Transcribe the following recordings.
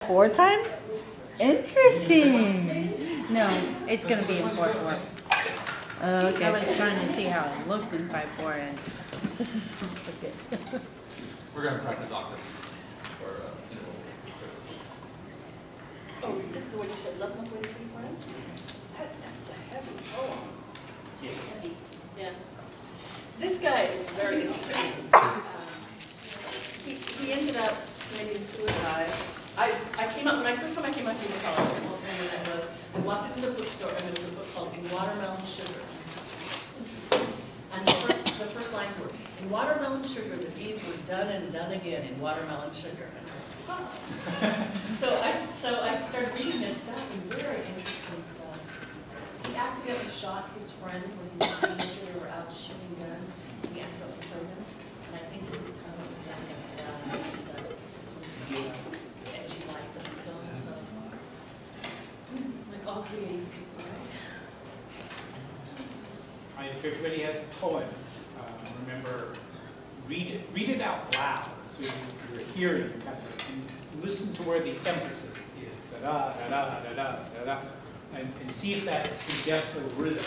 4 time? Interesting. No, it's going to be in 4/4. Okay. I was trying to see how it looked in 5/4 and. Okay. We're going to practice octaves for intervals. Oh, this is the one you showed, 11/42 friends? That's a heavy poem. Heavy, yeah. This guy is very interesting. He ended up committing suicide. I came up, when I first time I came out to the college, I won't tell you when that was, I walked into the bookstore and there was a book called In Watermelon Sugar. It's interesting. And the first lines were, in watermelon sugar, the deeds were done and done again in watermelon sugar. And I went, wow. So I started reading this stuff, and very interesting stuff. He accidentally shot his friend when he was a teenager. They were out shooting guns. He accidentally killed him. And I think he kind of was young and the edgy life of killing himself. Like all creative people, right? If everybody has a poem, remember, read it out loud, so you're hearing and listen to where the emphasis is, da da da da da da da, and see if that suggests a rhythm,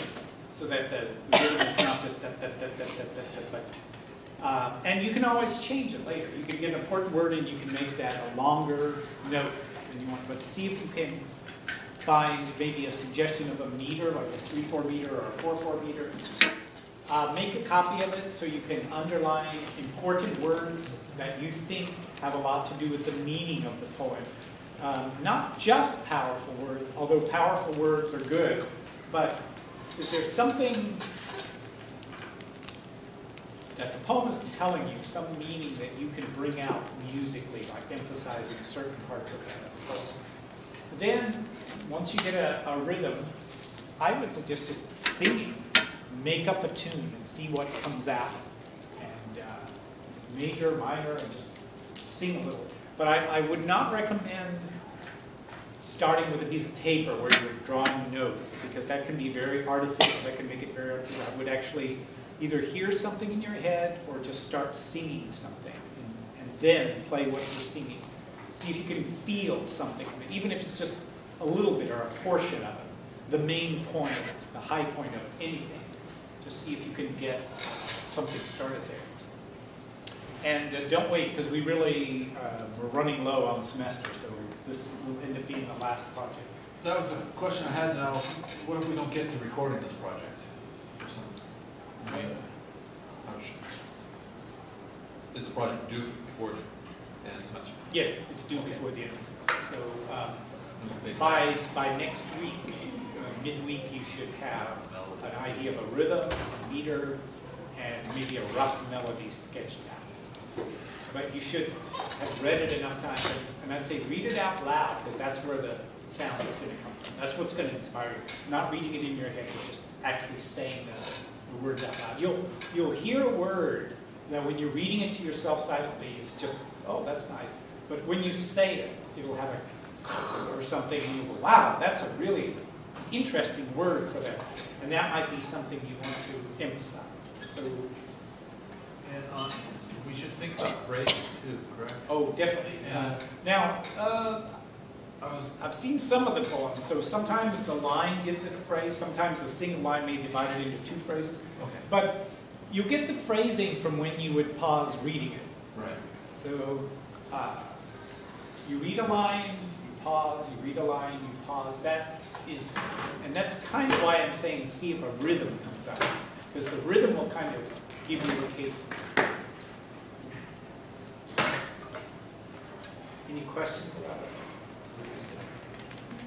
so that the rhythm is not just da da da da da da da. And you can always change it later. You can get an important word and you can make that a longer note than you want. But see if you can find maybe a suggestion of a meter, like a 3/4 meter or a 4/4 meter. Make a copy of it so you can underline important words that you think have a lot to do with the meaning of the poem. Not just powerful words, although powerful words are good, but is there something that the poem is telling you, some meaning that you can bring out musically, like emphasizing certain parts of that poem? Then, once you get a rhythm, I would suggest just singing. Make up a tune and see what comes out. And major, minor, and just sing a little. But I would not recommend starting with a piece of paper where you're drawing notes, because that can be very artificial. That can make it very artificial. I would actually either hear something in your head or just start singing something and then play what you're singing. See if you can feel something, even if it's just a little bit or a portion of it. The main point, the high point of anything. Just see if you can get something started there. And don't wait, because we really, we're running low on the semester, so this will end up being the last project. That was a question I had now. What if we don't get to recording this project? Or something? Is the project due before the end of the semester? Yes, it's due before the end of the semester. So by next week, midweek, you should have an idea of a rhythm, a meter, and maybe a rough melody sketched out. But you should have read it enough times, and I'd say read it out loud, because that's where the sound is going to come from. That's what's going to inspire you. Not reading it in your head, but just actually saying the words out loud. You'll hear a word that when you're reading it to yourself silently, it's just, oh, that's nice. But when you say it, it'll have a or something, and you'll go, wow, that's a really interesting word for that. And that might be something you want to emphasize. So, and we should think about phrasing too, correct? Oh, definitely. Now, I've seen some of the poems, so sometimes the line gives it a phrase, sometimes the single line may divide it into 2 phrases. Okay. But you get the phrasing from when you would pause reading it. Right. So you read a line, you pause, you read a line, you pause. That is, and that's kind of why I'm saying see if a rhythm comes out, because the rhythm will kind of give you a cadence. Any questions about it?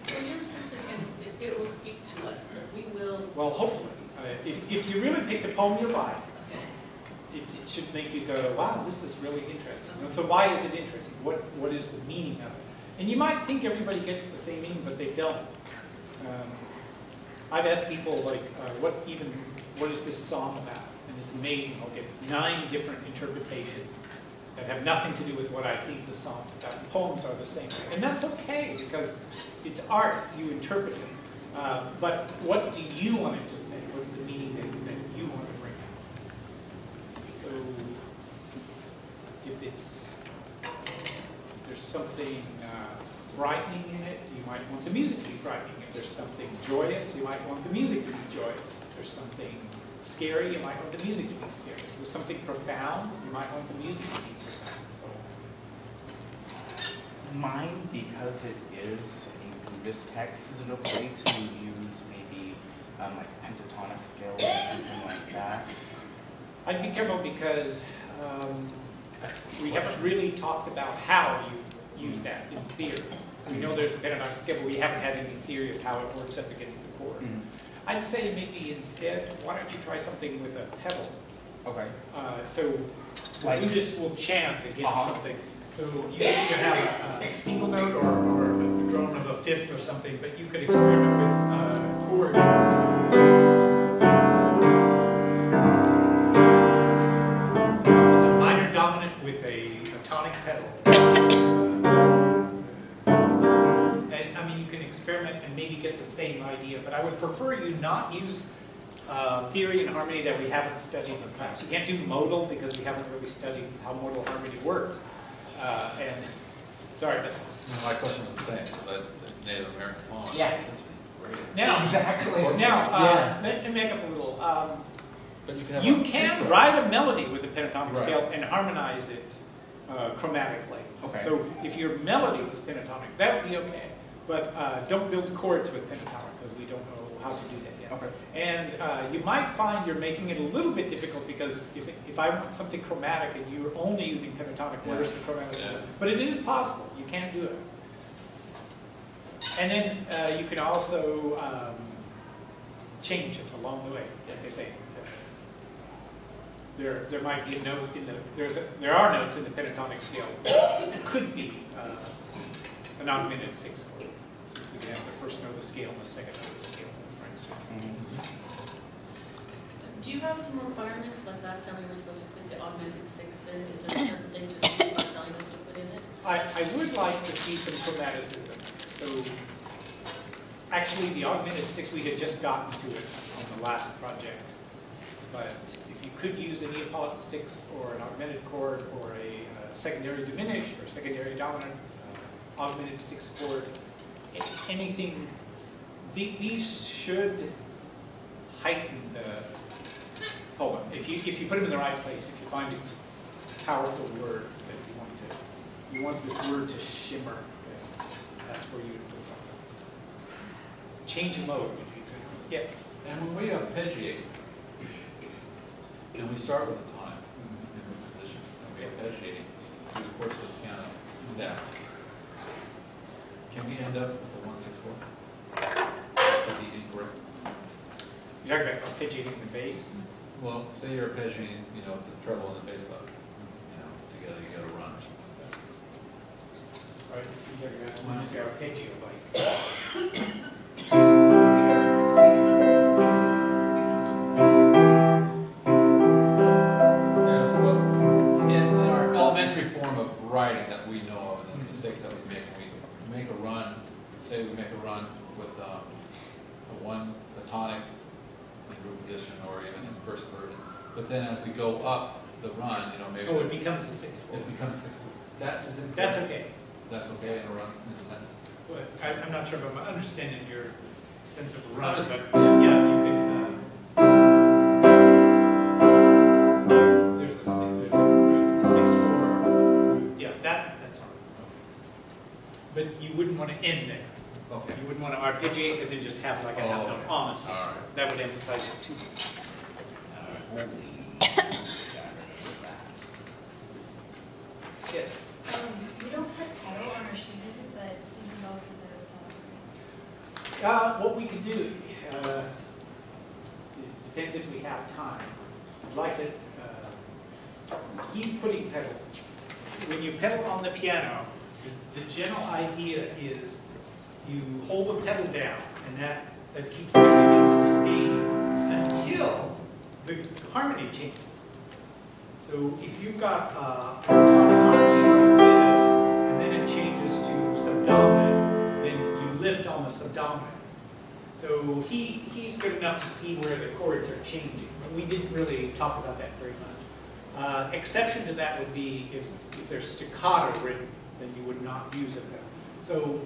So you're essentially saying it will speak to us, that we will. Well, hopefully. If you really picked a poem you like, it should make you go, wow, this is really interesting. And so why is it interesting? What is the meaning of it? And you might think everybody gets the same meaning, but they don't. I've asked people, like, what is this song about? And it's amazing. I'll get 9 different interpretations that have nothing to do with what I think the song is about. Poems are the same way. And that's okay, because it's art. You interpret it. But what do you want it to say? What's the meaning that you want to bring out? So if there's something frightening in it, you might want the music to be frightening. If there's something joyous, you might want the music to be joyous. If there's something scary, you might want the music to be scary. If there's something profound, you might want the music to be profound. So, Mine, because it is a Buddhist text, is it okay to use maybe like pentatonic scale or something like that? I'd be careful because we haven't really talked about how you use that in theory. We know there's a pentatonic scale, but we haven't had any theory of how it works up against the chords. Mm-hmm. I'd say maybe instead, why don't you try something with a pedal? Okay. So Like- Buddhists will chant against Uh-huh. something. So you can have a single note or a drone of a fifth or something, but you could experiment with chords. It's a minor dominant with a tonic pedal. And I mean, you can experiment and maybe get the same idea, but I would prefer you not use theory and harmony that we haven't studied in the class. You can't do modal because we haven't really studied how modal harmony works. And sorry, but My question was the same, because the Native American poem. Yeah. This was great. now, Exactly. now Yeah. let me make up a little. But you can have You a can intro. write a melody with a pentatonic Right. scale and harmonize it chromatically. Okay. So if your melody was pentatonic, that would be okay. But don't build chords with pentatonic because we don't know how to do that yet. Okay. And you might find you're making it a little bit difficult because if I want something chromatic and you're only using pentatonic, where's the chromatic? Yeah. But it is possible. You can do it. And then you can also change it along the way, like they say. There might be a note in the, there are notes in the pentatonic scale. It could be an augmented sixth chord, since we have the first note of the scale and the second note of the scale, for instance. Do you have some requirements, like last time we were supposed to put the augmented sixth in? Is there certain things that you are telling us to put in it? I would like to see some chromaticism. So actually, the augmented sixth, we had just gotten to it on the last project. But if you could use a Neapolitan sixth or an augmented chord or a secondary diminished or secondary dominant augmented sixth chord, anything, these should heighten the poem. If you put them in the right place, if you find a powerful word that you want this word to shimmer, that's where you would put something. Change mode would be good. Yeah. And when we arpeggiate, and we start with a tonic in the position, and we arpeggiate through the course of the piano steps, can we end up with a 1/6/4? That would be incorrect. You're talking about arpeggiating the bass? Well, say you're arpeggiating, the treble and the bass clef, together, you got to run or something like that. Right? You're talking about when you say arpeggio, like. Yes, well, in our elementary form of writing that we know of, and the mistakes that we make a run, say we make a run with a tonic in group position or even in first version. But then as we go up the run, maybe Oh, it becomes the sixth chord. it becomes six. That is it. That's okay. That's okay in a run, in a sense. But I'm not sure if I'm understanding your sense of run, Just- but yeah. yeah, you could. There's a sixth chord. Yeah, that's all. But you wouldn't want to end there. Okay. You wouldn't want to arpeggiate and then just have like a half note okay. on the sixth All chord. right. That would emphasize it too much. Yes. We don't put pedal on our sheet music, but Stephen's always put pedal on. What we could do, it depends if we have time. I'd like to, he's putting pedal. When you pedal on the piano, the general idea is you hold the pedal down, and that keeps everything sustained until the harmony changes. So if you've got a tonic harmony like this, and then it changes to subdominant, then you lift on the subdominant. So he's good enough to see where the chords are changing, but we didn't really talk about that very much. Exception to that would be if there's staccato written, then you would not use a pedal. So